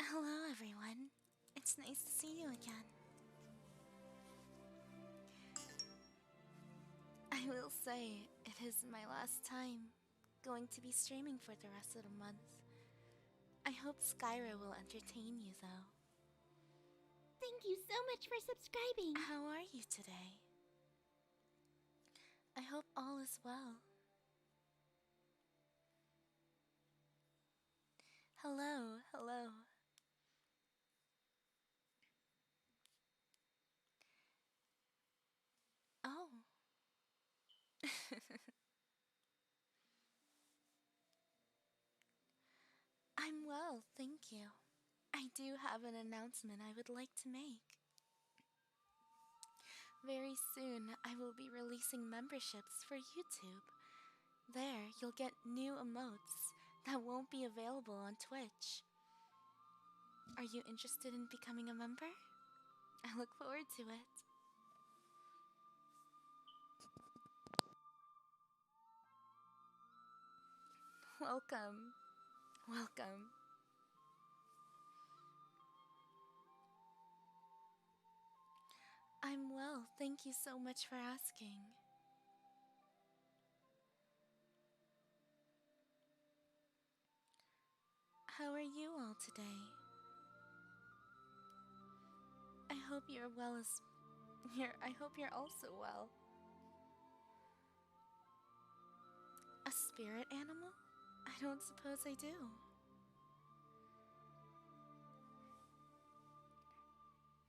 Hello, everyone. It's nice to see you again. I will say, it is my last time going to be streaming for the rest of the month. I hope Skyra will entertain you, though. Thank you so much for subscribing. How are you today? I hope all is well. Hello, hello. Oh. I'm well, thank you. I do have an announcement I would like to make. Very soon, I will be releasing memberships for YouTube. There, you'll get new emotes that won't be available on Twitch. Are you interested in becoming a member? I look forward to it. Welcome. Welcome. I'm well, thank you so much for asking. How are you all today? I hope you're well as... I hope you're also well. A spirit animal? I don't suppose I do.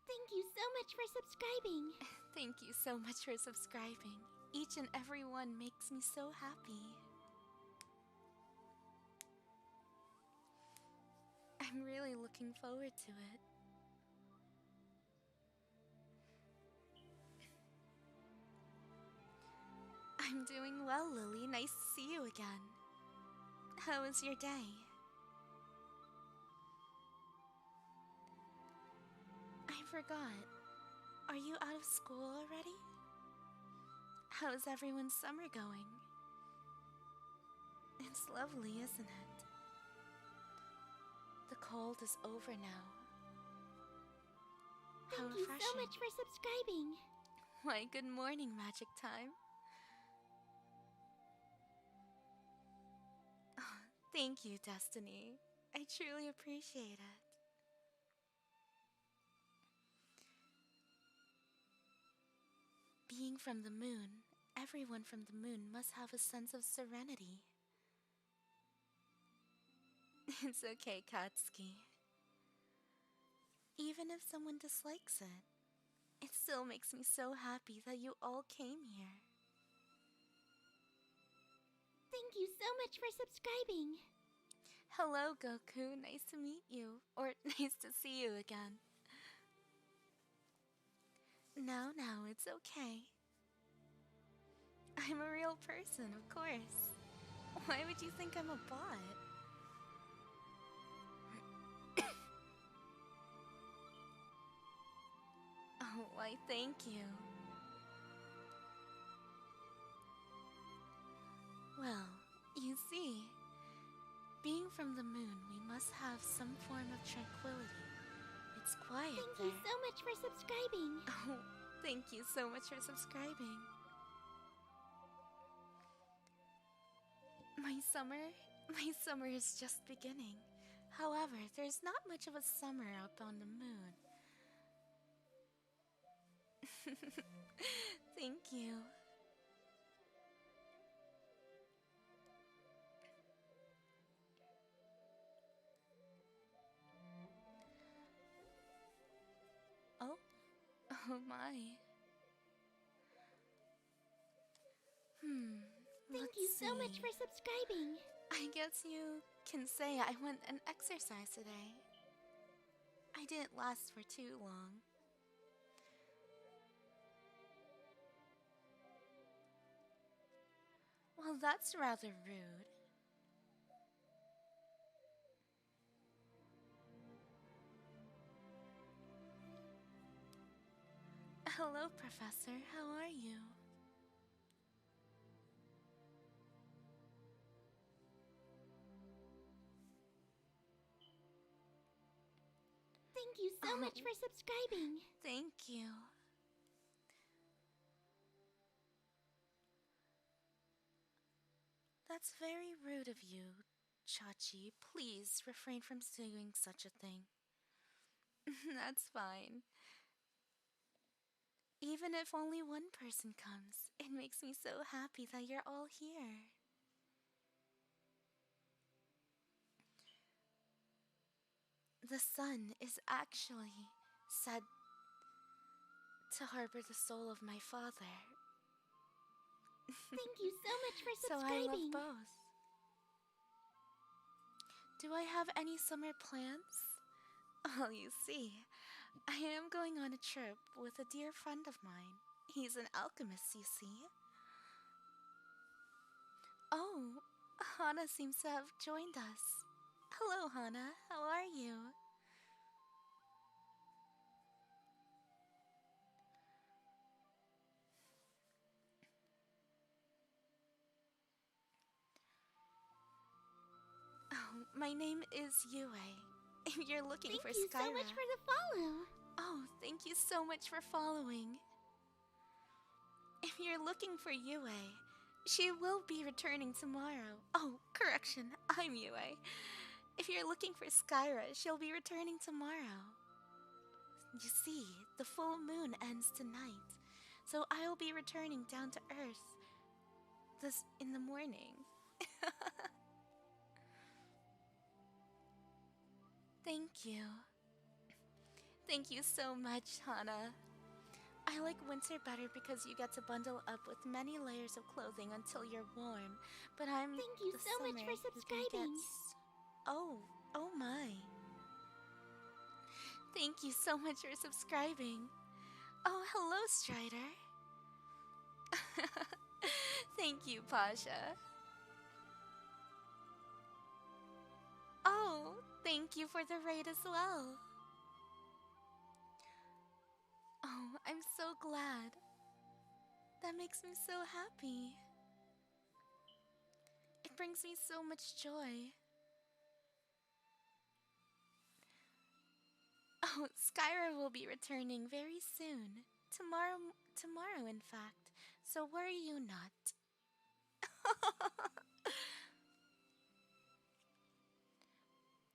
Thank you so much for subscribing. Thank you so much for subscribing. Each and every one makes me so happy. I'm really looking forward to it. I'm doing well, Lily. Nice to see you again. How was your day? I forgot. Are you out of school already? How's everyone's summer going? It's lovely, isn't it? The cold is over now. How Thank you refreshing. so much for subscribing. Why, good morning, Magic Time. Oh, thank you, Destiny. I truly appreciate it. Being from the moon, everyone from the moon must have a sense of serenity. It's okay, Katsuki. Even if someone dislikes it, it still makes me so happy that you all came here. Thank you so much for subscribing. Hello, Goku. Nice to meet you. Or nice to see you again. No, it's okay. I'm a real person, of course. Why would you think I'm a bot? Oh, why, thank you. Well, you see, being from the moon, we must have some form of tranquility. It's quiet Thank there. you so much for subscribing. Oh, thank you so much for subscribing. My summer is just beginning. However, there's not much of a summer out on the moon. Thank you. Oh, oh my. Thank Let's you so much see. for subscribing. I guess you can say I went and exercised today. I didn't last for too long. Well, that's rather rude. Hello, Professor. How are you? Thank you so much for subscribing. Thank you. That's very rude of you, Chachi. Please refrain from doing such a thing. That's fine. Even if only one person comes, it makes me so happy that you're all here. The sun is actually said to harbor the soul of my father. Thank you so much for So I love subscribing. both. Do I have any summer plans? Well, you see, I am going on a trip with a dear friend of mine. He's an alchemist, you see. Oh, Hana seems to have joined us. Hello, Hana. How are you? Oh, my name is Yue. If you're looking Thank for you Skyra... so much for the follow. Oh, thank you so much for following. If you're looking for Yue, she will be returning tomorrow. Oh, correction, I'm Yue. If you're looking for Skyra, she'll be returning tomorrow. You see, the full moon ends tonight, so I'll be returning down to Earth this in the morning. Thank you. Thank you so much, Hana. I like winter better because you get to bundle up with many layers of clothing until you're warm, but I'm Thank you the so much summer for who can get subscribing. oh my. Thank you so much for subscribing. Oh, hello, Strider. Thank you, Pasha. Oh, thank you for the raid as well. Oh, I'm so glad. That makes me so happy. It brings me so much joy. Oh, Skyra will be returning very soon. Tomorrow, in fact. So worry you not.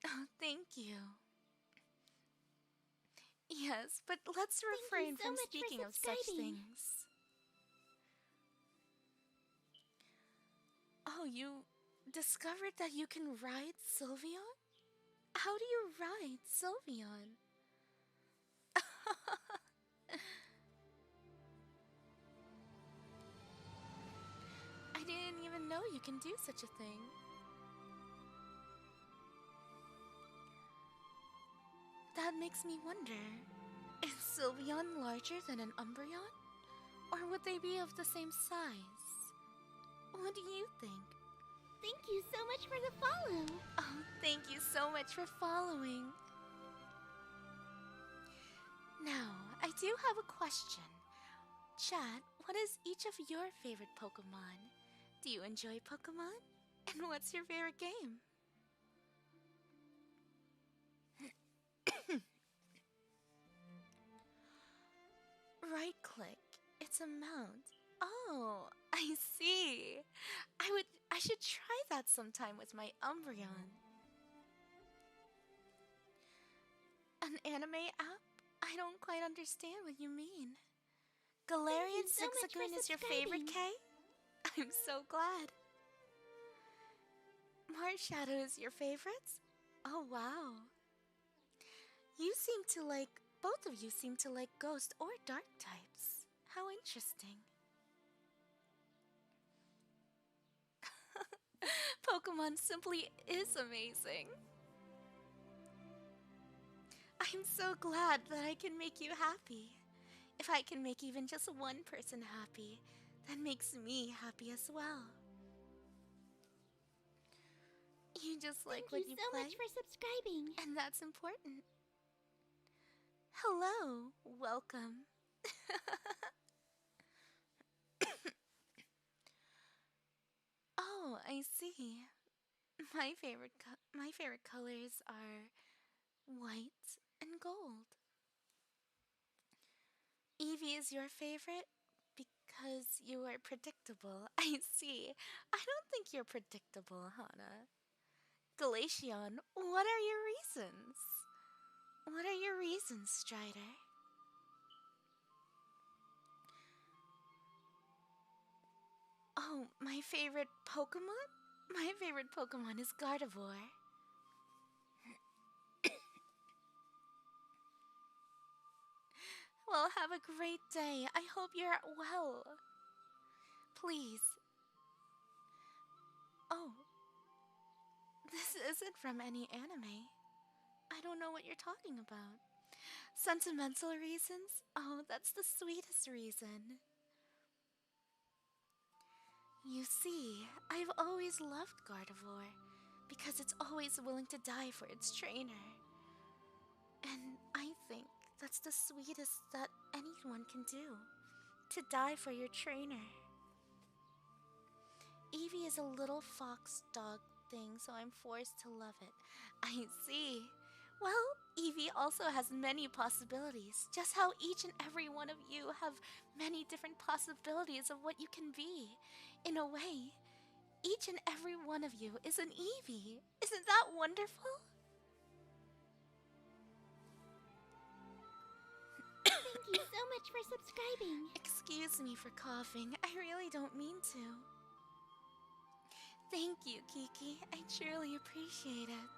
Oh, thank you. Yes, but let's refrain so from much for speaking of such subscribing. things. Oh, you discovered that you can ride Sylveon? How do you ride Sylveon? I didn't even know you can do such a thing. That makes me wonder, is Sylveon larger than an Umbreon? Or would they be of the same size? What do you think? Thank you so much for the follow. Oh, thank you so much for following. Now, I do have a question. Chat, what is each of your favorite Pokemon? Do you enjoy Pokemon? And what's your favorite game? Right click. It's a mount. Oh, I see. I should try that sometime with my Umbreon. An anime app? I don't quite understand what you mean. Galarian so much for Zigzagoon is your favorite, subscribing. Kay? I'm so glad. Marshadow is your favorite? Oh, wow. Both of you seem to like ghost or dark types. How interesting. Pokemon simply is amazing. I'm so glad that I can make you happy. If I can make even just one person happy, that makes me happy as well. You just like Thank what you you so play, much for subscribing. and that's important. Hello, welcome. Oh, I see. My favorite colors are white and gold. Eevee is your favorite because you are predictable. I see. I don't think you're predictable, Hana. Glaceon, what are your reasons? What are your reasons, Strider? Oh, my favorite Pokemon? My favorite Pokemon is Gardevoir. Well, have a great day. I hope you're well. Please. Oh, this isn't from any anime. I don't know what you're talking about. Sentimental reasons? Oh, that's the sweetest reason. You see, I've always loved Gardevoir because it's always willing to die for its trainer. And I think that's the sweetest that anyone can do, to die for your trainer. Eevee is a little fox dog thing, so I'm forced to love it. I see. Well, Eevee also has many possibilities, just how each and every one of you have many different possibilities of what you can be. In a way, each and every one of you is an Eevee. Isn't that wonderful? Thank you so much for subscribing. Excuse me for coughing. I really don't mean to. Thank you, Kiki. I truly appreciate it.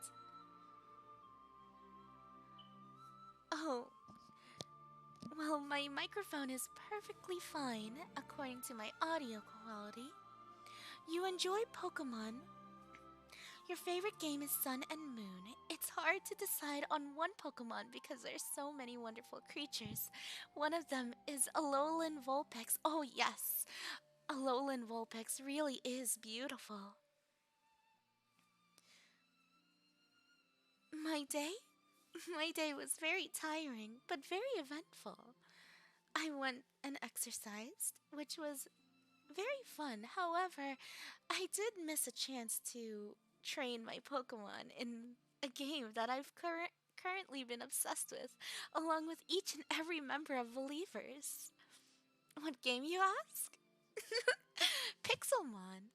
Oh, well, my microphone is perfectly fine according to my audio quality. You enjoy Pokemon. Your favorite game is Sun and Moon. It's hard to decide on one Pokemon because there's so many wonderful creatures. One of them is Alolan Vulpix. Oh, yes. Alolan Vulpix really is beautiful. My day? My day was very tiring, but very eventful. I went and exercised, which was very fun. However, I did miss a chance to train my Pokemon in a game that I've currently been obsessed with, along with each and every member of Believers. What game, you ask? Pixelmon.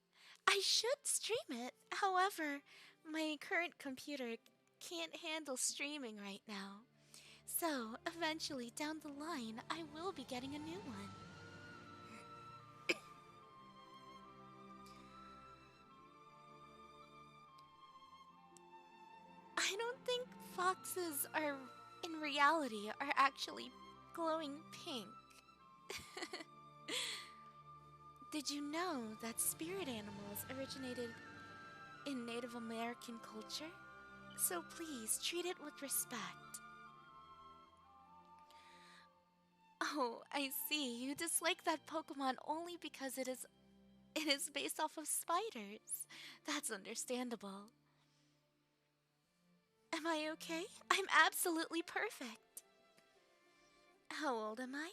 I should stream it. However, my current computer can't handle streaming right now. So, eventually down the line, I will be getting a new one. I don't think foxes are, in reality, are actually glowing pink. Did you know that spirit animals originated in Native American culture? So please treat it with respect. Oh, I see. You dislike that Pokemon only because it is based off of spiders. That's understandable. Am I okay? I'm absolutely perfect. How old am I?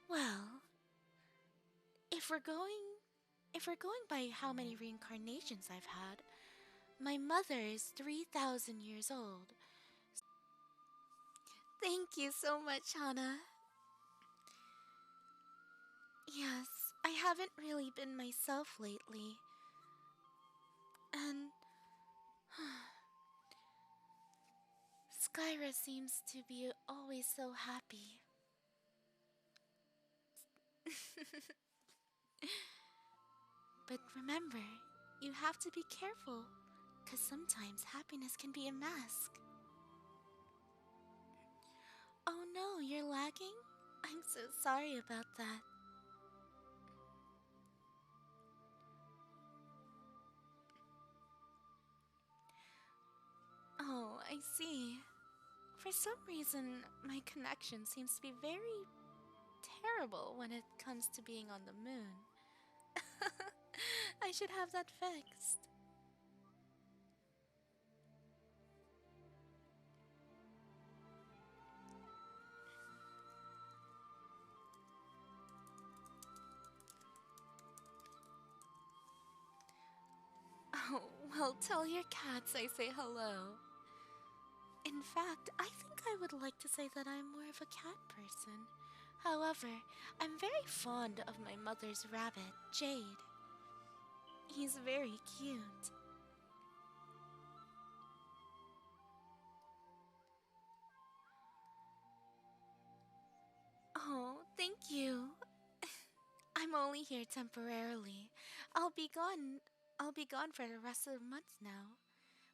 Well, if we're going if we're going by how many reincarnations I've had, my mother is 3,000 years old. Thank you so much, Hannah. Yes, I haven't really been myself lately. And Skyra seems to be always so happy. But remember, you have to be careful, because sometimes happiness can be a mask. Oh no, you're lagging? I'm so sorry about that. Oh, I see. For some reason, my connection seems to be very terrible when it comes to being on the moon. I should have that fixed. Oh, well, tell your cats I say hello. In fact, I think I would like to say that I'm more of a cat person. However, I'm very fond of my mother's rabbit, Jade. He's very cute. Oh, thank you. I'm only here temporarily. I'll be gone. I'll be gone for the rest of the month now.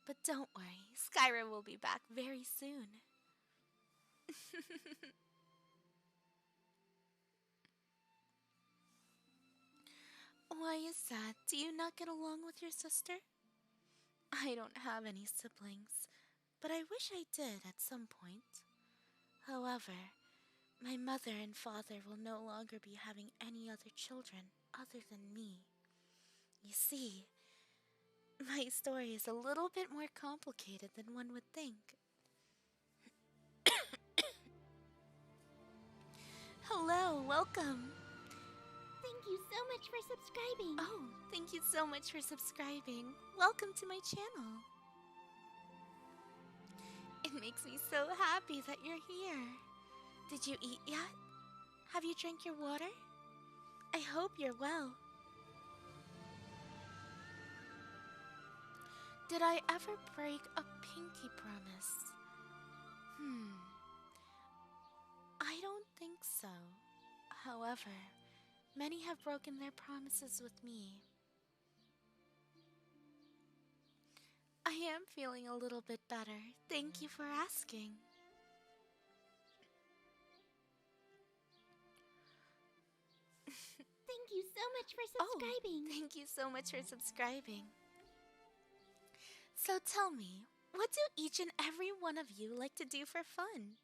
But don't worry, Skyra will be back very soon. Why is that? Do you not get along with your sister? I don't have any siblings, but I wish I did at some point. However, my mother and father will no longer be having any other children other than me. You see, my story is a little bit more complicated than one would think. Hello, welcome. Thank you so much for subscribing. Oh, thank you so much for subscribing. Welcome to my channel. It makes me so happy that you're here. Did you eat yet? Have you drank your water? I hope you're well. Did I ever break a pinky promise? I don't think so. However, many have broken their promises with me. I am feeling a little bit better. Thank you for asking. Thank you so much for subscribing. Oh, thank you so much for subscribing. So tell me, what do each and every one of you like to do for fun?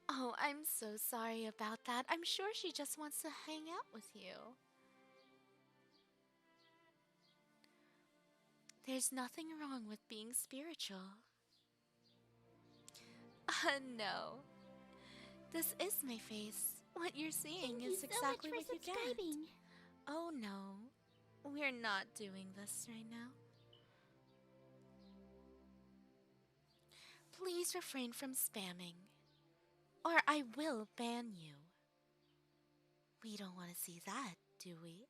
Oh, I'm so sorry about that. I'm sure she just wants to hang out with you. There's nothing wrong with being spiritual. No. This is my face. What you're seeing is exactly what you get. Oh no. We're not doing this right now. Please refrain from spamming, or I will ban you. We don't want to see that, do we?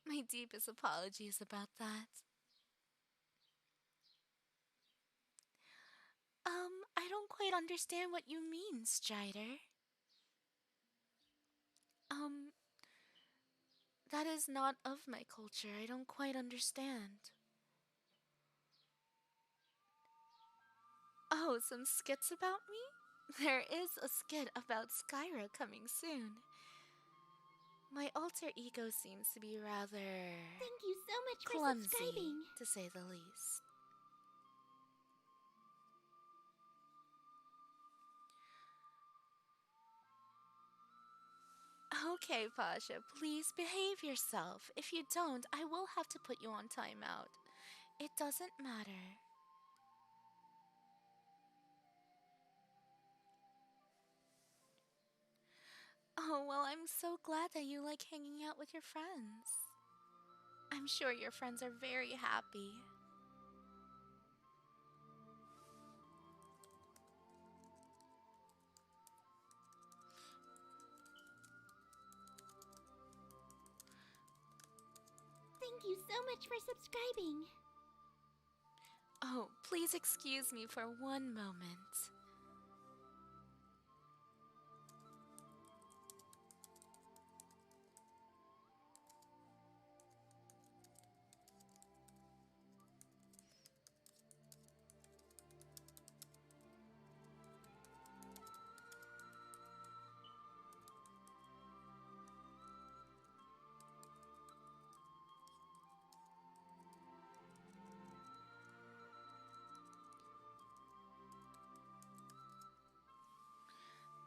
My deepest apologies about that. I don't quite understand what you mean, Strider. Um, that is not of my culture. I don't quite understand. Oh, some skits about me? There is a skit about Skyra coming soon. My alter ego seems to be rather Thank you so much for clumsy, subscribing. to say the least. Okay, Pasha, please behave yourself. If you don't, I will have to put you on timeout. It doesn't matter. Oh, well, I'm so glad that you like hanging out with your friends. I'm sure your friends are very happy. Thank you so much for subscribing. Oh, please excuse me for one moment.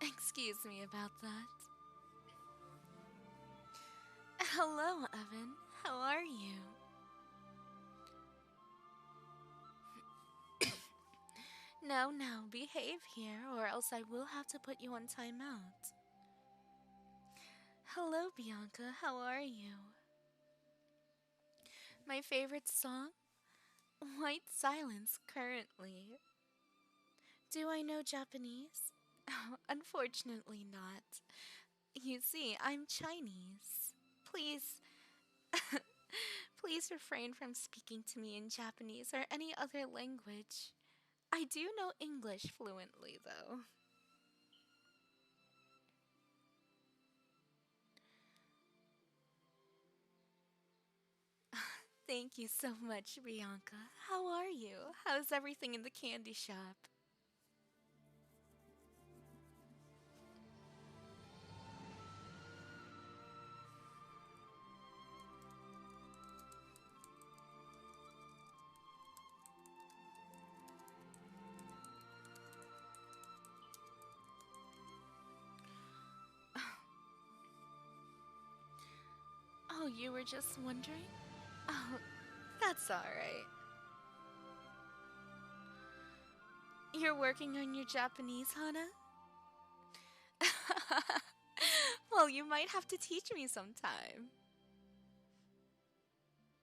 Excuse me about that. Hello, Evan. How are you? Now, behave here, or else I will have to put you on timeout. Hello, Bianca, how are you? My favorite song? White Silence, currently. Do I know Japanese? Unfortunately not. You see, I'm Chinese. Please, please refrain from speaking to me in Japanese or any other language. I do know English fluently, though. Thank you so much, Bianca. How are you? How's everything in the candy shop? Oh, you were just wondering? Oh, that's alright. You're working on your Japanese, Hana? Well, you might have to teach me sometime.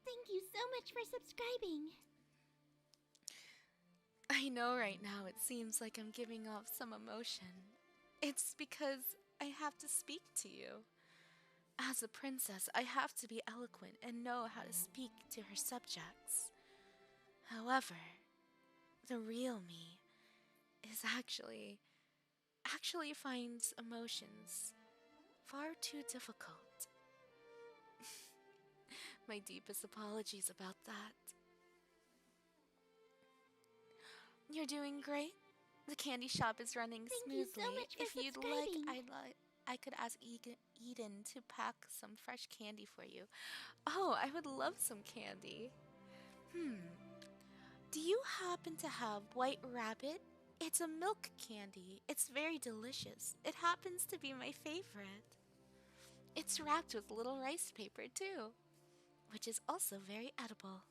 Thank you so much for subscribing. I know right now it seems like I'm giving off some emotion. It's because I have to speak to you. As a princess, I have to be eloquent and know how to speak to her subjects. However, the real me is actually finds emotions far too difficult. My deepest apologies about that. You're doing great. The candy shop is running Thank you so smoothly. much for If you'd subscribing. I could ask Eden to pack some fresh candy for you. Oh, I would love some candy. Hmm. Do you happen to have White Rabbit? It's a milk candy. It's very delicious. It happens to be my favorite. It's wrapped with little rice paper, too, which is also very edible.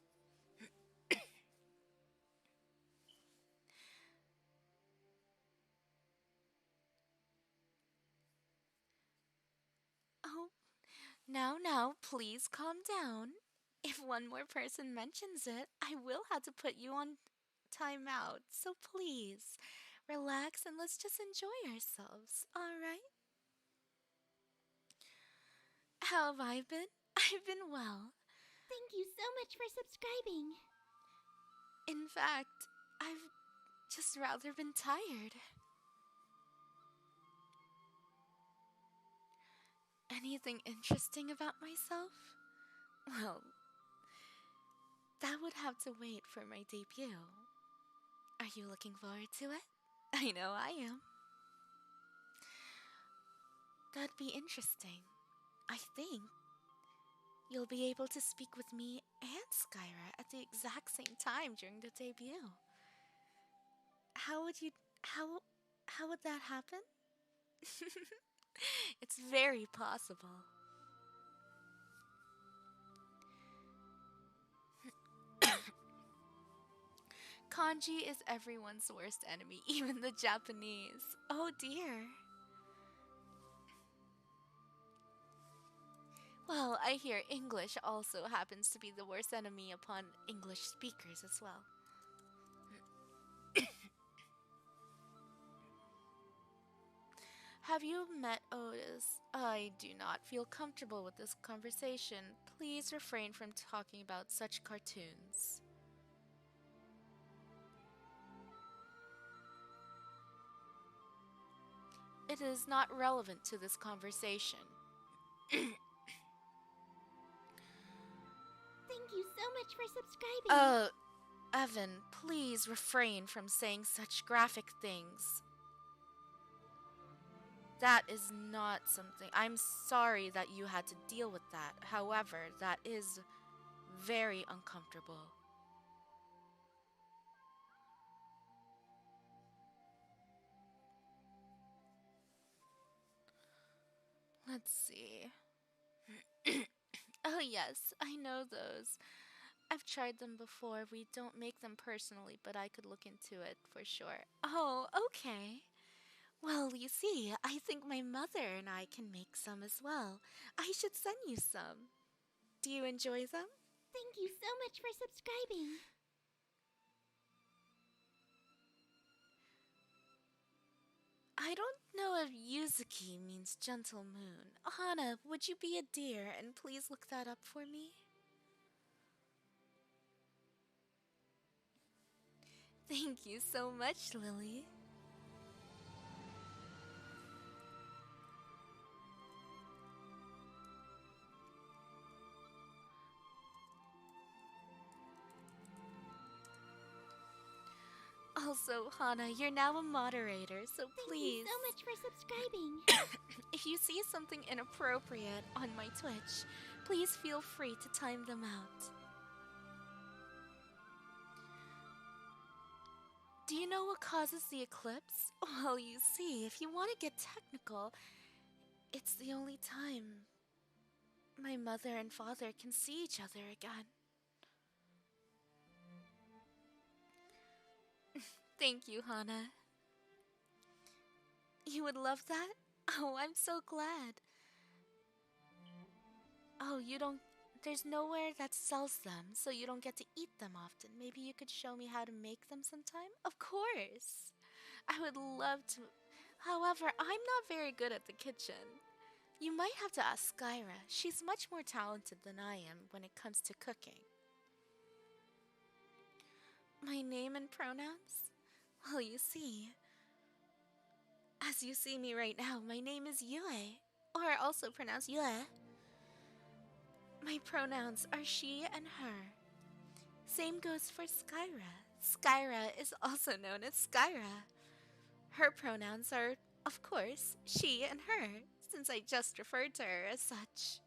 Oh, now, please calm down. If one more person mentions it, I will have to put you on timeout. So please, relax and let's just enjoy ourselves, alright? How have I been? I've been well. Thank you so much for subscribing. In fact, I've just rather been tired. Anything interesting about myself? Well, that would have to wait for my debut. Are you looking forward to it? I know I am. That'd be interesting. I think you'll be able to speak with me and Skyra at the exact same time during the debut. How would you how how would that happen? It's very possible. Kanji is everyone's worst enemy, even the Japanese. Oh dear. Well, I hear English also happens to be the worst enemy upon English speakers as well. Have you met Otis? I do not feel comfortable with this conversation. Please refrain from talking about such cartoons. It is not relevant to this conversation. Thank you so much for subscribing. Evan, please refrain from saying such graphic things. That is not something. I'm sorry that you had to deal with that. However, that is very uncomfortable. Let's see. Oh, yes, I know those. I've tried them before. We don't make them personally, but I could look into it for sure. Oh, okay. Well, you see, I think my mother and I can make some as well. I should send you some. Do you enjoy them? Thank you so much for subscribing. I don't know if Yuzuki means gentle moon. Hana, would you be a dear and please look that up for me? Thank you so much, Lily. Also, Hana, you're now a moderator, so Thank you please, so much for subscribing. if you see something inappropriate on my Twitch, please feel free to time them out. Do you know what causes the eclipse? Well, you see, if you want to get technical, it's the only time my mother and father can see each other again. Thank you, Hana. You would love that? Oh, I'm so glad. Oh, you don't. There's nowhere that sells them, so you don't get to eat them often. Maybe you could show me how to make them sometime? Of course! I would love to. However, I'm not very good at the kitchen. You might have to ask Skyra. She's much more talented than I am when it comes to cooking. My name and pronouns? Well, you see. As you see me right now, my name is Yue, or also pronounced Yue. My pronouns are she and her. Same goes for Skyra. Skyra is also known as Skyra. Her pronouns are, of course, she and her, since I just referred to her as such.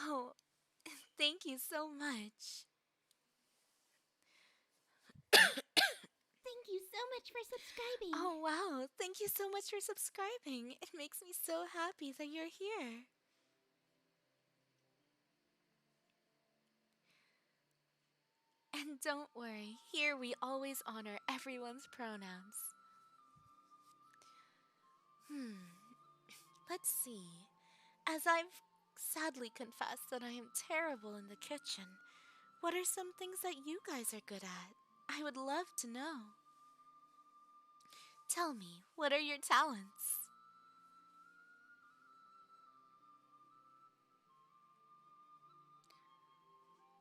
Oh, thank you so much. Thank you so much for subscribing. Oh, wow. Thank you so much for subscribing. It makes me so happy that you're here. And don't worry, here we always honor everyone's pronouns. Let's see. As I've sadly confessed that I am terrible in the kitchen, what are some things that you guys are good at? I would love to know. Tell me, what are your talents?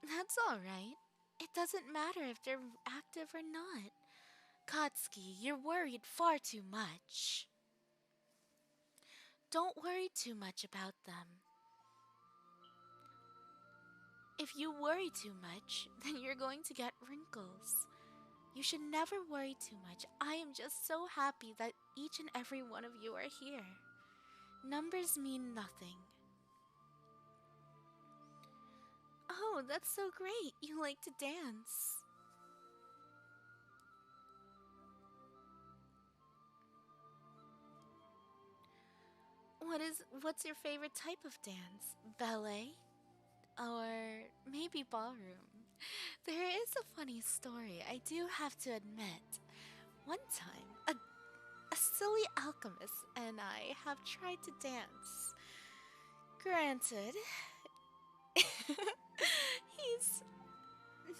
That's alright. It doesn't matter if they're active or not. Katsuki, you're worried far too much. Don't worry too much about them. If you worry too much, then you're going to get wrinkles. You should never worry too much. I am just so happy that each and every one of you are here. Numbers mean nothing. Oh, that's so great. You like to dance. What's your favorite type of dance? Ballet? Or maybe ballroom? There is a funny story, I do have to admit. One time, a silly alchemist and I have tried to dance. Granted, he's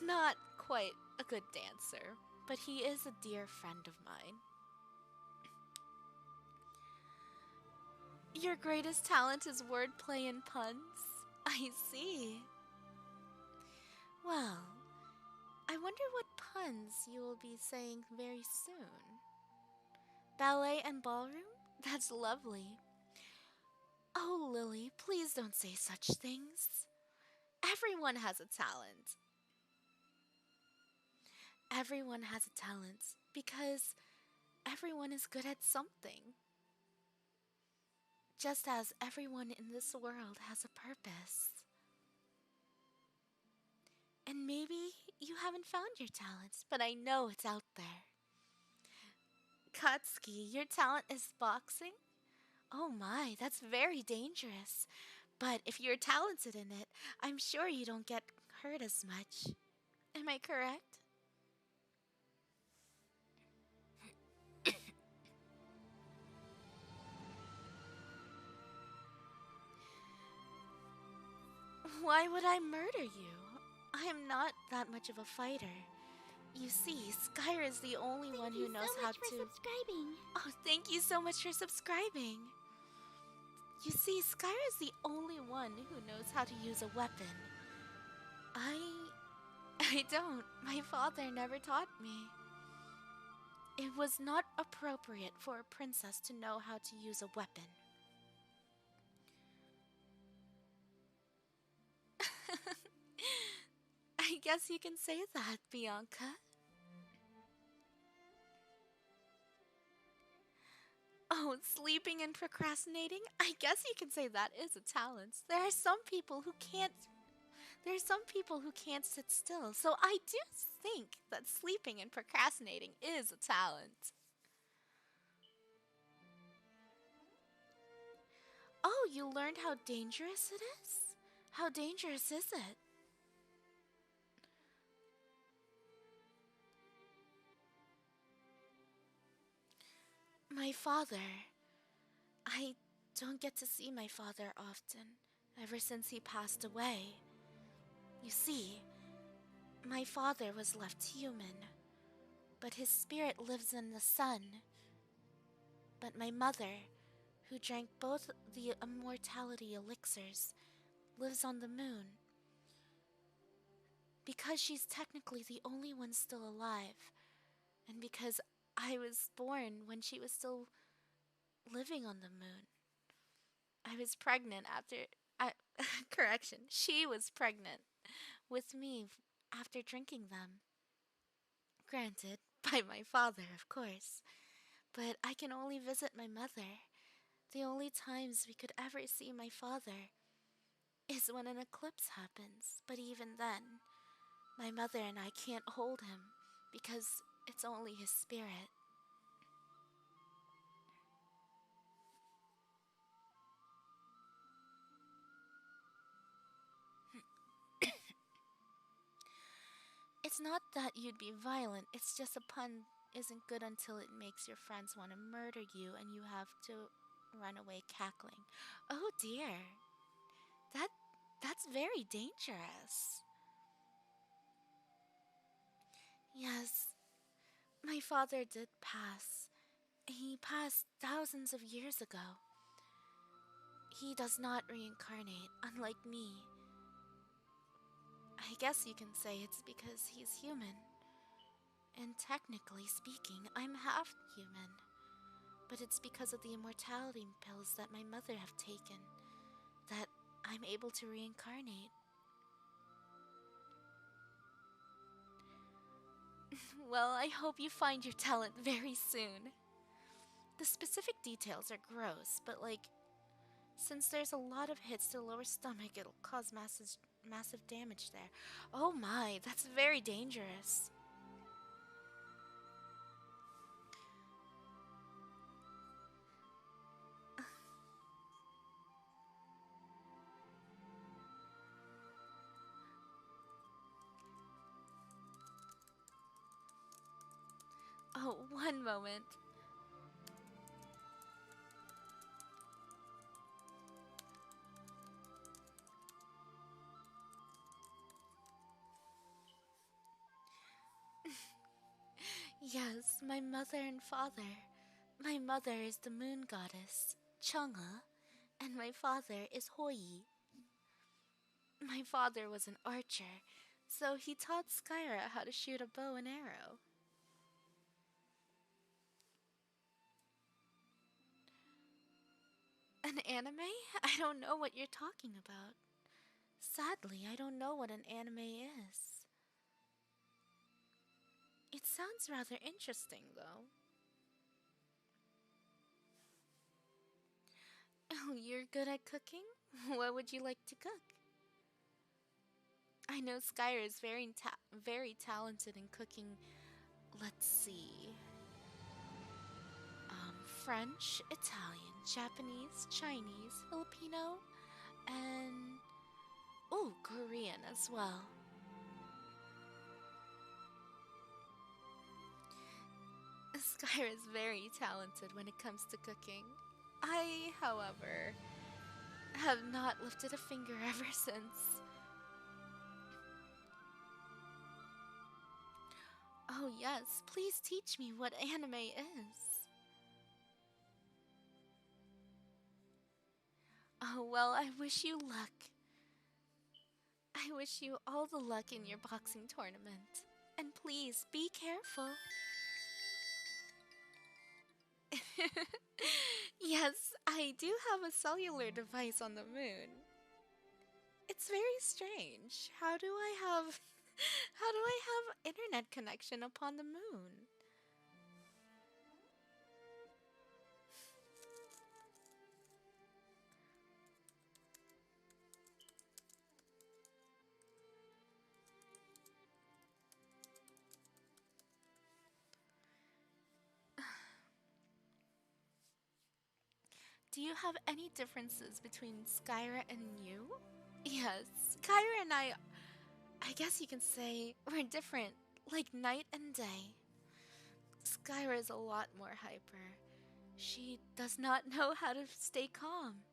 not quite a good dancer, but he is a dear friend of mine. Your greatest talent is wordplay and puns? I see. Well, I wonder what puns you will be saying very soon. Ballet and ballroom? That's lovely. Oh, Lily, please don't say such things. Everyone has a talent. Everyone has a talent because everyone is good at something. Just as everyone in this world has a purpose. And maybe you haven't found your talents, but I know it's out there. Katsuki, your talent is boxing? Oh my, that's very dangerous. But if you're talented in it, I'm sure you don't get hurt as much. Am I correct? Why would I murder you? I am not that much of a fighter. You see, Skyra is the only one who knows how to. Thank you so much for subscribing. Oh, thank you so much for subscribing. You see, Skyra is the only one who knows how to use a weapon. I. I don't. My father never taught me. It was not appropriate for a princess to know how to use a weapon. I guess you can say that, Bianca. Oh, sleeping and procrastinating? I guess you can say that is a talent. There are some people who can't sit still. So I do think that sleeping and procrastinating is a talent. Oh, you learned how dangerous it is? How dangerous is it? My father. I don't get to see my father often, ever since he passed away. You see, my father was left human, but his spirit lives in the sun. But my mother, who drank both the immortality elixirs, lives on the moon. Because she's technically the only one still alive, and because I was born when she was still living on the moon. I was pregnant after. I, correction, she was pregnant with me after drinking them. Granted, by my father, of course. But I can only visit my mother. The only times we could ever see my father is when an eclipse happens. But even then, my mother and I can't hold him because it's only his spirit. It's not that you'd be violent, it's just a pun isn't good until it makes your friends want to murder you and you have to run away cackling. Oh dear. That that's very dangerous. Yes, my father did pass. He passed thousands of years ago. He does not reincarnate, unlike me. I guess you can say it's because he's human. And technically speaking, I'm half human. But it's because of the immortality pills that my mother have taken that I'm able to reincarnate. Well, I hope you find your talent very soon. The specific details are gross, but since there's a lot of hits to the lower stomach, it'll cause massive damage there. Oh my, that's very dangerous. Oh, one moment. Yes, my mother and father. My mother is the moon goddess, Chang'e, and my father is Hoi. My father was an archer, so he taught Skyra how to shoot a bow and arrow. An anime? I don't know what you're talking about. Sadly, I don't know what an anime is. It sounds rather interesting, though. Oh, you're good at cooking? What would you like to cook? I know Skyra is very talented in cooking. Let's see. French, Italian, Japanese, Chinese, Filipino, and oh, Korean as well. Skyra is very talented when it comes to cooking. I, however, have not lifted a finger ever since. Oh, yes, please teach me what anime is. Oh, well, I wish you luck. I wish you all the luck in your boxing tournament. And please be careful. Yes, I do have a cellular device on the moon. It's very strange. How do I have internet connection upon the moon? Do you have any differences between Skyra and you? Yes, Skyra and I guess you can say we're different, like night and day. Skyra is a lot more hyper. She does not know how to stay calm.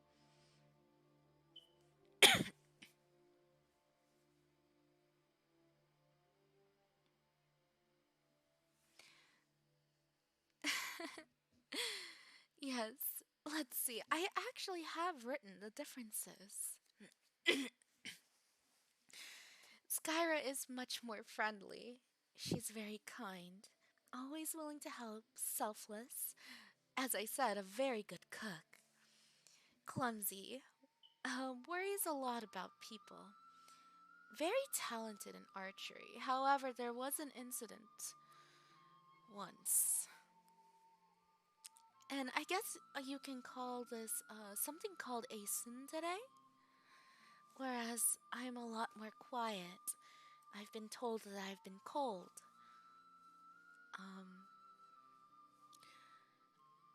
Yes, let's see. I actually have written the differences. Skyra is much more friendly. She's very kind, always willing to help, selfless. As I said, a very good cook. Clumsy, worries a lot about people. Very talented in archery. However, there was an incident once. And I guess you can call this something called a tsundere. Whereas I'm a lot more quiet. I've been told that I've been cold.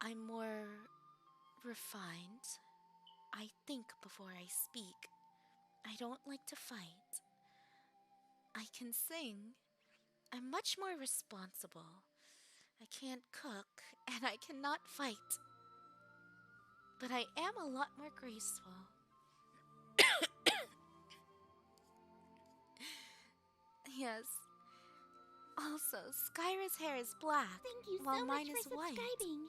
I'm more refined. I think before I speak. I don't like to fight. I can sing. I'm much more responsible. I can't cook, and I cannot fight. But I am a lot more graceful. Yes. Also, Skyra's hair is black, Thank you while so mine much is for white. subscribing.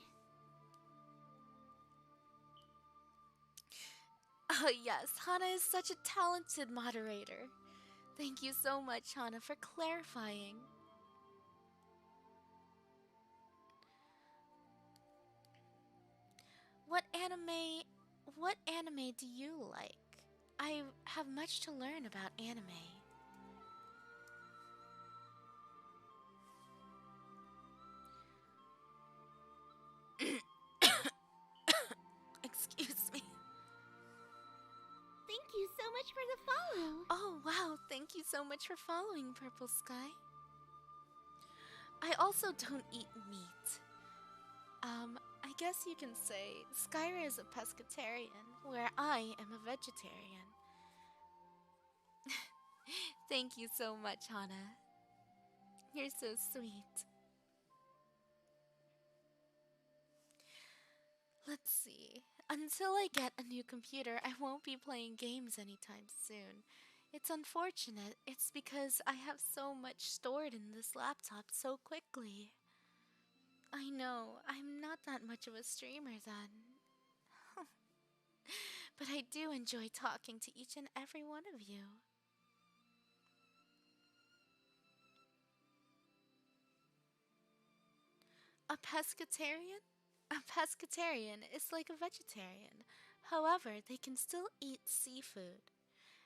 Oh yes, Hana is such a talented moderator. Thank you so much, Hana, for clarifying. What anime do you like? I have much to learn about anime. Excuse me. Thank you so much for the follow. Oh wow, thank you so much for following, Purple Sky. I also don't eat meat. I guess you can say Skyra is a pescatarian, where I am a vegetarian. Thank you so much, Hana. You're so sweet. Let's see. Until I get a new computer, I won't be playing games anytime soon. It's unfortunate. It's because I have so much stored in this laptop so quickly. I know, I'm not that much of a streamer then. But I do enjoy talking to each and every one of you. A pescatarian? A pescatarian is like a vegetarian. However, they can still eat seafood,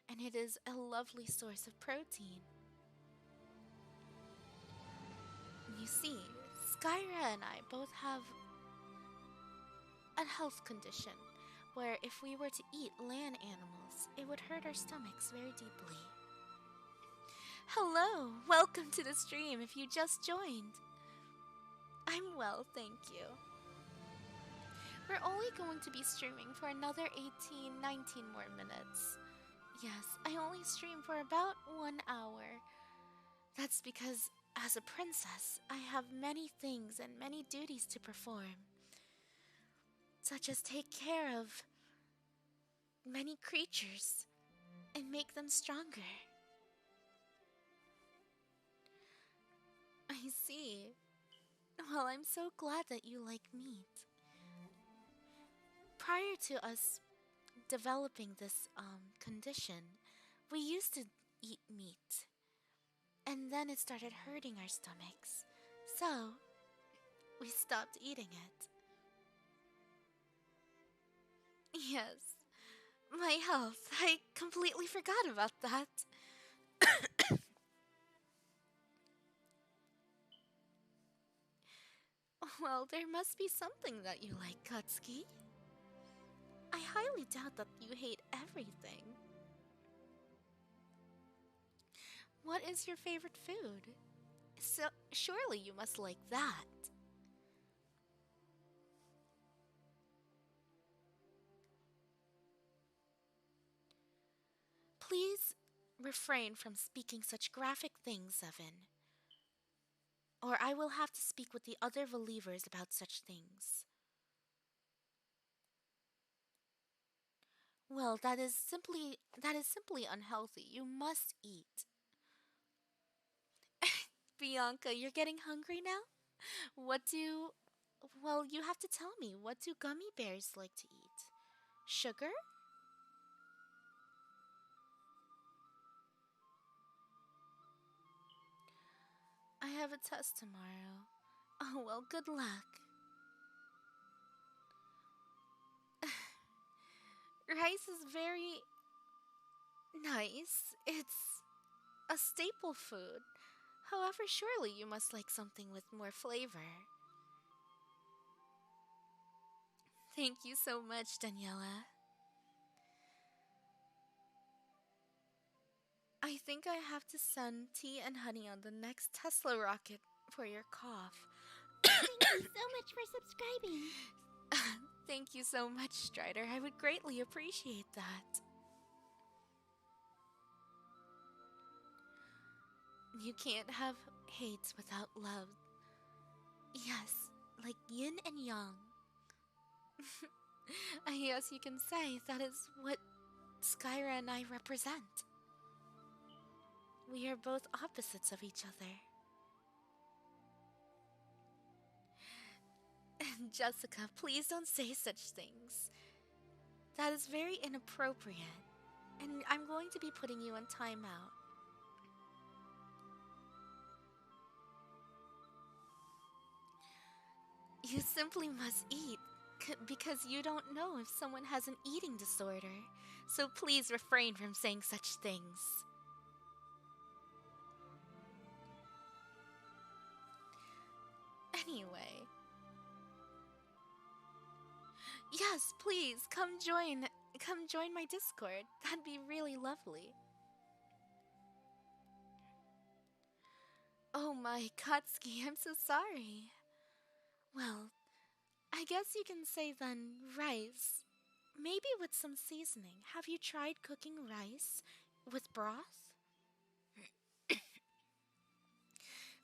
and it is a lovely source of protein. You see, Skyra and I both have a health condition where if we were to eat land animals, it would hurt our stomachs very deeply. Hello, welcome to the stream if you just joined. I'm well, thank you. We're only going to be streaming for another 18, 19 more minutes. Yes, I only stream for about 1 hour. That's because, as a princess, I have many things and many duties to perform, such as take care of many creatures and make them stronger. I see. Well, I'm so glad that you like meat. Prior to us developing this condition, we used to eat meat, and then it started hurting our stomachs. So, we stopped eating it. Yes, my health. I completely forgot about that. Well, there must be something that you like, Katsuki. I highly doubt that you hate everything. What is your favorite food? So, surely you must like that. Please refrain from speaking such graphic things, Evan, or I will have to speak with the other believers about such things. Well, that is simply unhealthy. You must eat. Bianca, you're getting hungry now? What do Well, you have to tell me, what do gummy bears like to eat? Sugar? I have a test tomorrow. Oh, well, good luck. Rice is very nice. It's a staple food. However, surely you must like something with more flavor. Thank you so much, Daniela. I think I have to send tea and honey on the next Tesla rocket for your cough. Thank you so much for subscribing. Thank you so much, Strider. I would greatly appreciate that. You can't have hate without love. Yes, like yin and yang. Yes, you can say that is what Skyra and I represent. We are both opposites of each other. And Jessica, please don't say such things. That is very inappropriate. And I'm going to be putting you on timeout. You simply must eat, because you don't know if someone has an eating disorder. So please refrain from saying such things. Anyway. Yes, please, come join my Discord. That'd be really lovely. Oh my, Katsuki, I'm so sorry. Well, I guess you can say then rice. Maybe with some seasoning. Have you tried cooking rice with broth?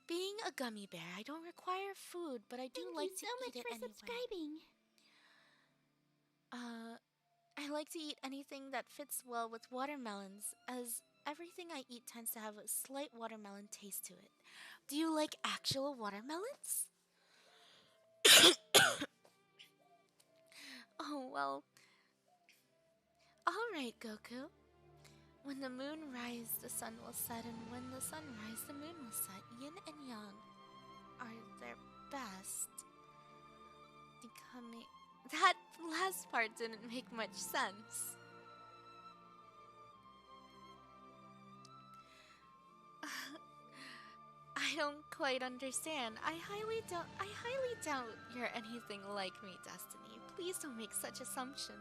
Being a gummy bear, I don't require food, but I do like to eat it anyway. Thank you so much for subscribing. I like to eat anything that fits well with watermelons, as everything I eat tends to have a slight watermelon taste to it. Do you like actual watermelons? Oh, well. Alright, Goku. When the moon rises, the sun will set, and when the sun rises, the moon will set. Yin and yang are their best. Becoming. That last part didn't make much sense. I don't quite understand. I highly doubt you're anything like me, Destiny. Please don't make such assumptions.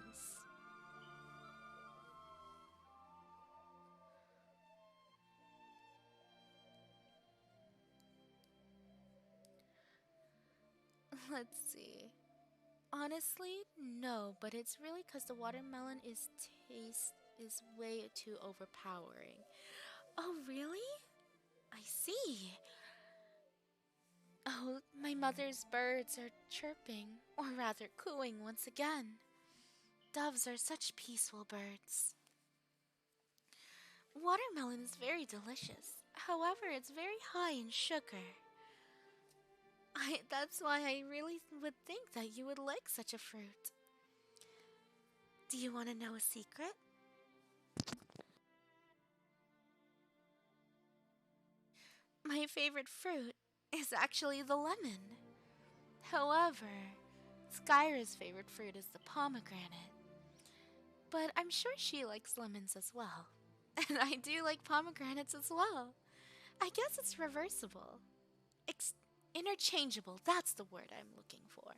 Let's see. On Honestly, no, but it's really because the watermelon is taste is way too overpowering. Oh, really? I see. Oh, my mother's birds are chirping, or rather cooing once again. Doves are such peaceful birds. Watermelon is very delicious. However, it's very high in sugar. That's why I really would think that you would like such a fruit. Do you want to know a secret? My favorite fruit is actually the lemon. However, Skyra's favorite fruit is the pomegranate. But I'm sure she likes lemons as well. And I do like pomegranates as well. I guess it's reversible. Ex- Interchangeable, that's the word I'm looking for.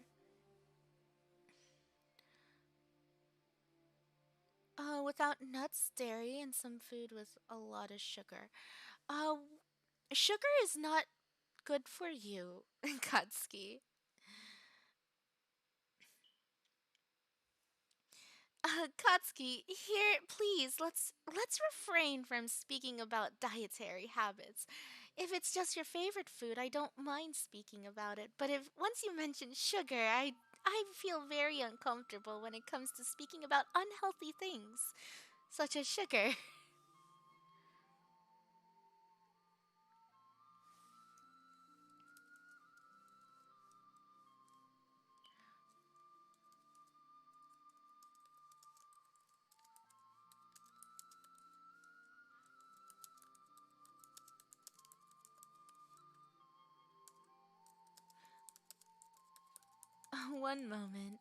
Without nuts, dairy, and some food with a lot of sugar. Uh, Sugar is not good for you, Katsuki. Katsuki, here, please, let's refrain from speaking about dietary habits. If it's just your favorite food, I don't mind speaking about it. But if once you mention sugar, I feel very uncomfortable when it comes to speaking about unhealthy things, such as sugar. One moment.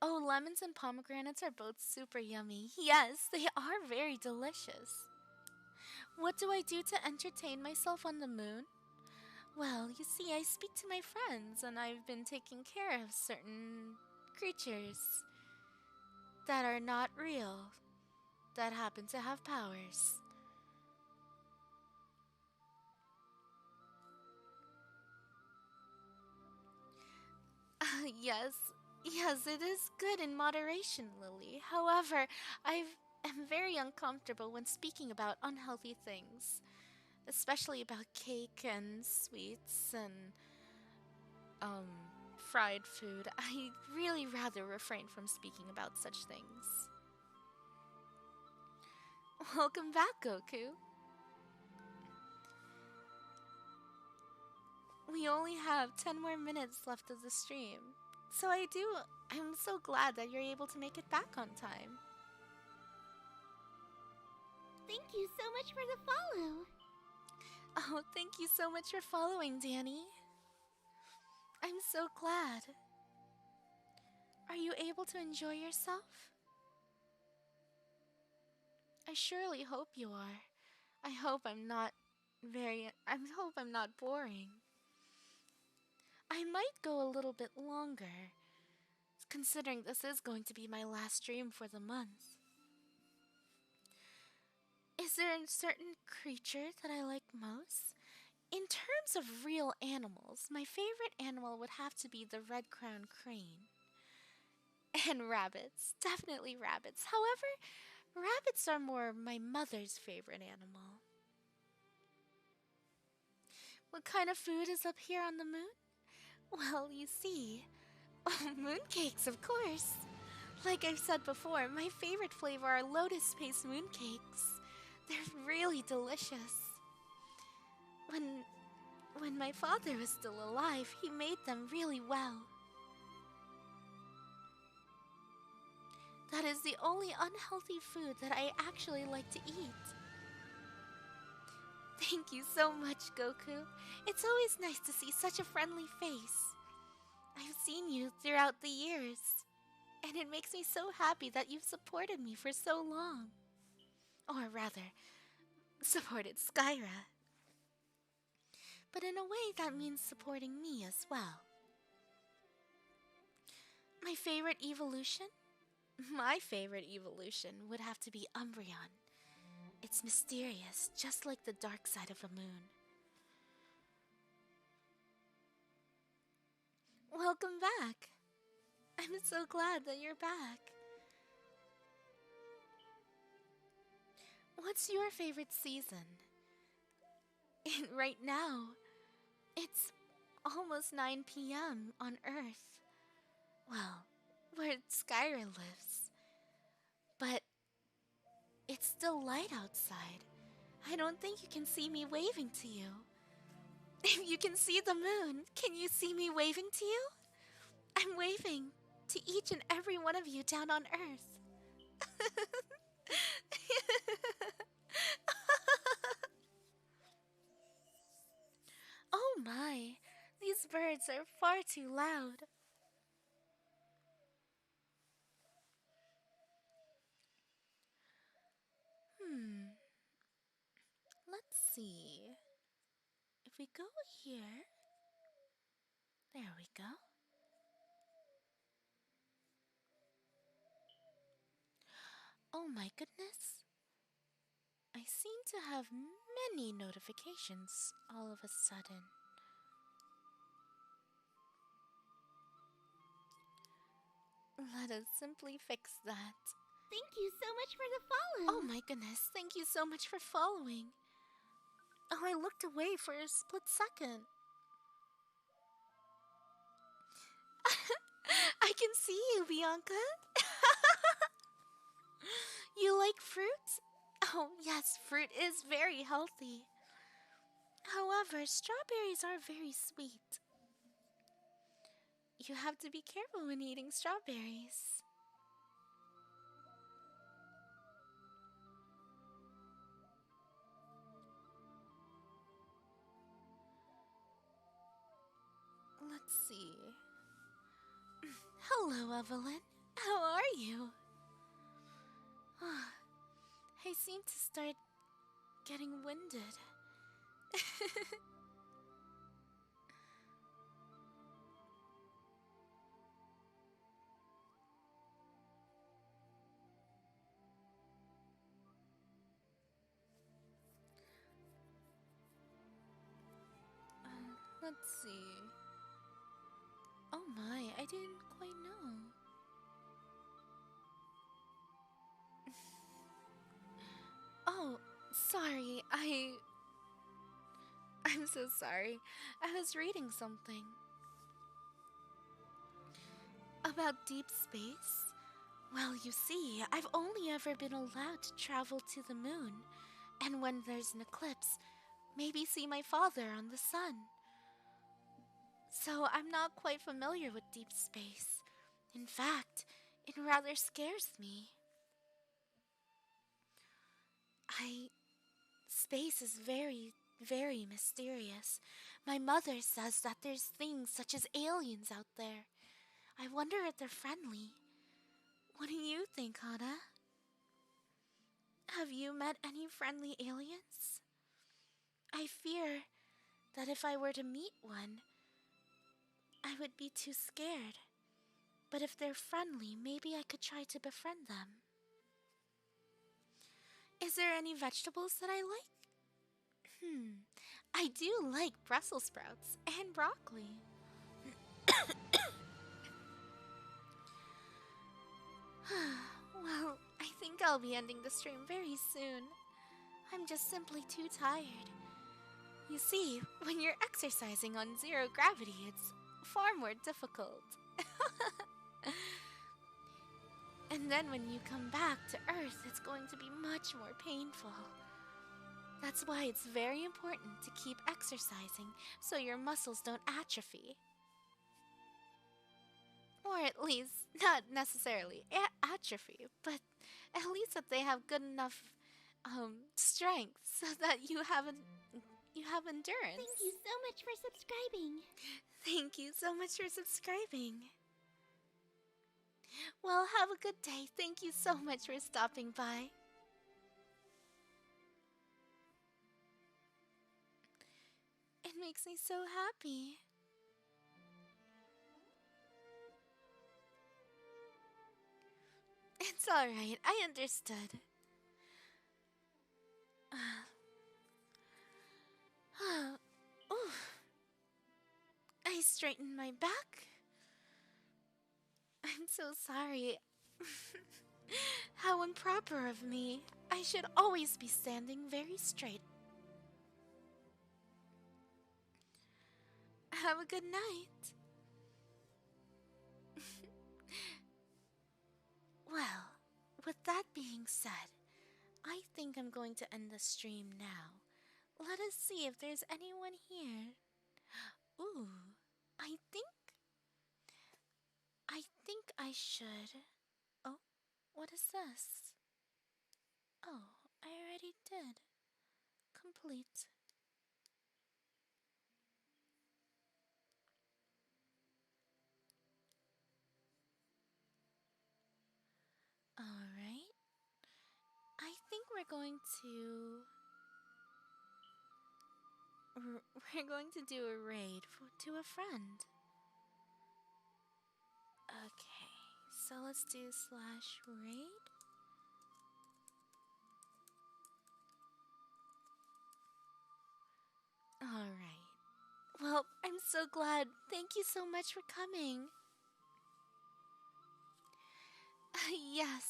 Oh, lemons and pomegranates are both super yummy. Yes, they are very delicious. What do I do to entertain myself on the moon? Well, you see, I speak to my friends, and I've been taking care of certain creatures that are not real, that happen to have powers. Yes, yes, it is good in moderation, Lily. However, I am very uncomfortable when speaking about unhealthy things, especially about cake and sweets and, um, fried food. I really rather refrain from speaking about such things. Welcome back, Goku. We only have 10 more minutes left of the stream. So I'm so glad that you're able to make it back on time. Thank you so much for the follow. Oh, thank you so much for following, Danny. I'm so glad. Are you able to enjoy yourself? I surely hope you are. I hope I'm not boring. I might go a little bit longer, considering this is going to be my last stream for the month. Is there a certain creature that I like most? In terms of real animals, my favorite animal would have to be the red crowned crane. And rabbits. Definitely rabbits. However, rabbits are more my mother's favorite animal. What kind of food is up here on the moon? Well, you see, mooncakes, of course. Like I've said before, my favorite flavor are lotus paste mooncakes. They're really delicious. When when my father was still alive, he made them really well. That is the only unhealthy food that I actually like to eat. Thank you so much, Goku. It's always nice to see such a friendly face. I've seen you throughout the years, and it makes me so happy that you've supported me for so long. Or rather, supported Skyra. But in a way, that means supporting me as well. My favorite evolution? My favorite evolution would have to be Umbreon. It's mysterious, just like the dark side of a moon. Welcome back. I'm so glad that you're back. What's your favorite season? Right now, it's almost 9 p.m. on Earth. Well, where Skyra lives. But it's still light outside. I don't think you can see me waving to you. If you can see the moon, can you see me waving to you? I'm waving to each and every one of you down on Earth. Oh my, these birds are far too loud. Hmm, let's see. If we go here, there we go. Oh my goodness. I seem to have many notifications all of a sudden. Let us simply fix that. Thank you so much for the follow. Oh my goodness, thank you so much for following. Oh, I looked away for a split second. I can see you, Bianca. You like fruit? Oh, yes, fruit is very healthy. However, strawberries are very sweet. You have to be careful when eating strawberries. Let's see. Hello, Evelyn. How are you? I seem to start getting winded. Let's see. Oh my, I didn't quite know. Oh, sorry, I'm so sorry. I was reading something. About deep space? Well, you see, I've only ever been allowed to travel to the moon, and when there's an eclipse, maybe see my father on the sun. So I'm not quite familiar with deep space. In fact, it rather scares me. I. Space is very, very mysterious. My mother says that there's things such as aliens out there. I wonder if they're friendly. What do you think, Hana? Have you met any friendly aliens? I fear that if I were to meet one, I would be too scared. But if they're friendly, maybe I could try to befriend them. Is there any vegetables that I like? I do like Brussels sprouts and broccoli. Well, I think I'll be ending the stream very soon. I'm just simply too tired. You see, when you're exercising on zero gravity, it's far more difficult. And then when you come back to Earth, it's going to be much more painful. That's why it's very important to keep exercising so your muscles don't atrophy. Or at least, not necessarily atrophy, but at least that they have good enough strength so that you have endurance. Thank you so much for subscribing. Thank you so much for subscribing. Well, have a good day. Thank you so much for stopping by. It makes me so happy. It's alright, I understood. Oof. I straightened my back. I'm so sorry. How improper of me. I should always be standing very straight. Have a good night. Well, with that being said, I think I'm going to end the stream now. Let us see if there's anyone here. Ooh, I think I should. Oh, what is this? Oh, I already did. Complete. Alright. I think we're going to. We're going to do a raid to a friend. Okay, so let's do /raid. Alright. Well, I'm so glad. Thank you so much for coming. Yes,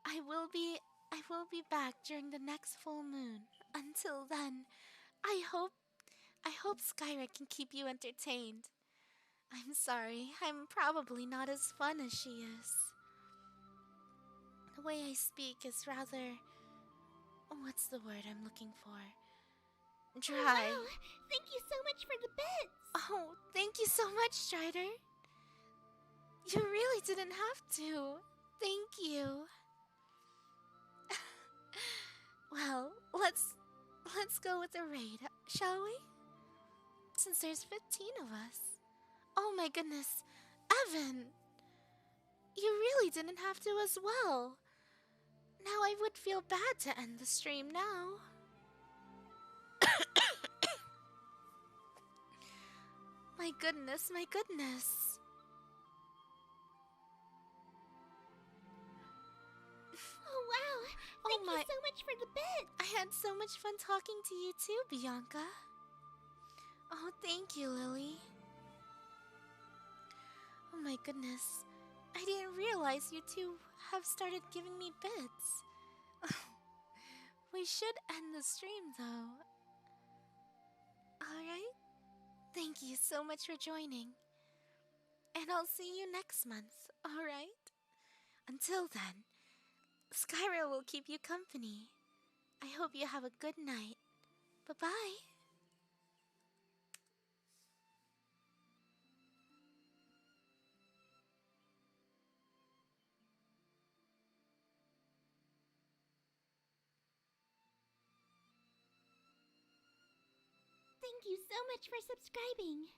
I will be back during the next full moon. Until then, I hope Skyra can keep you entertained. I'm sorry, I'm probably not as fun as she is. The way I speak is rather. What's the word I'm looking for? Dry. Oh, wow. Thank you so much for the bits. Oh, thank you so much, Strider. You really didn't have to. Thank you. Well, let's go with the raid, shall we? Since there's 15 of us. Oh my goodness, Evan! You really didn't have to as well. Now I would feel bad to end the stream now. My goodness, my goodness. Oh, wow. Thank you so much for the bits. I had so much fun talking to you too, Bianca. Oh, thank you, Lily. Oh my goodness. I didn't realize you two have started giving me bits. We should end the stream though. Alright? Thank you so much for joining. And I'll see you next month, alright? Until then, Skyra will keep you company. I hope you have a good night. Bye-bye. Thank you so much for subscribing.